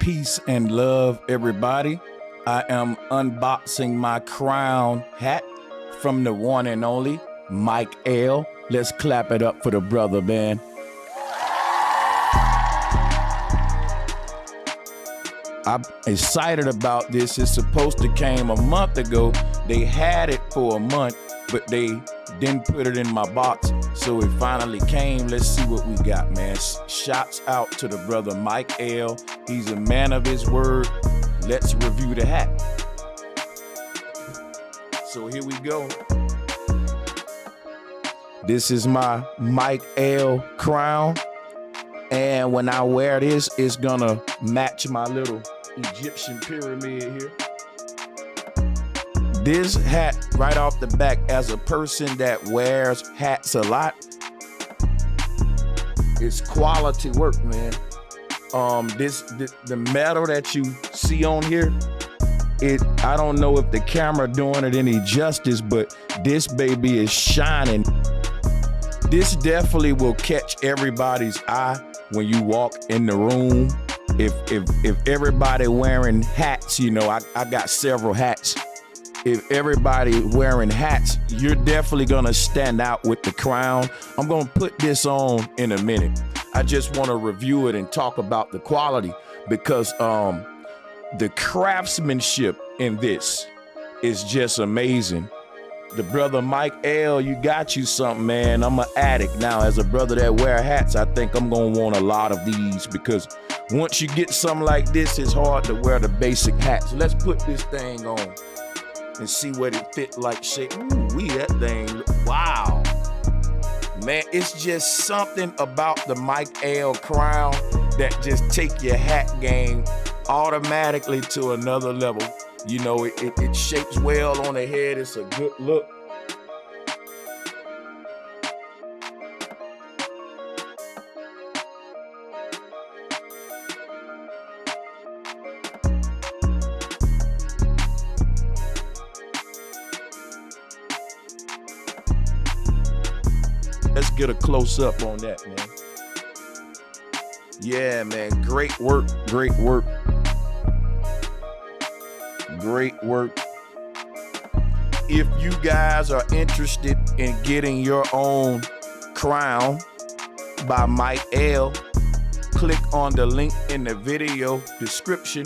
Peace and love, everybody. I am unboxing my crown hat from the one and only Mike L. Let's clap it up for the brother, man. I'm excited about this. It's supposed to came a month ago. They had it for a month, but they didn't put it in my box. So it finally came. Let's see what we got, man. Shouts out to the brother Mike L. He's a man of his word. Let's review the hat. So here we go. This is my Mike L crown. And when I wear this, it's gonna match my little Egyptian pyramid here. This hat, right off the back, as a person that wears hats a lot, it's quality work, man. The metal that you see on here, I don't know if the camera doing it any justice, but this baby is shining. This definitely will catch everybody's eye when you walk in the room. If everybody wearing hats, you know, I got several hats. If everybody wearing hats, you're definitely gonna stand out with the crown. I'm gonna put this on in a minute. I just wanna review it and talk about the quality because the craftsmanship in this is just amazing. The brother Mike L, you got you something, man. I'm an addict now. As a brother that wear hats, I think I'm gonna want a lot of these because once you get something like this, it's hard to wear the basic hats. So let's put this thing on and see what it fit like shape. Ooh, that thing, wow. Man, it's just something about the Mike L crown that just take your hat game automatically to another level. You know, it shapes well on the head. It's a good look. Let's get a close up on that, man. Yeah, man, great work, great work. Great work. If you guys are interested in getting your own crown by Mike L, click on the link in the video description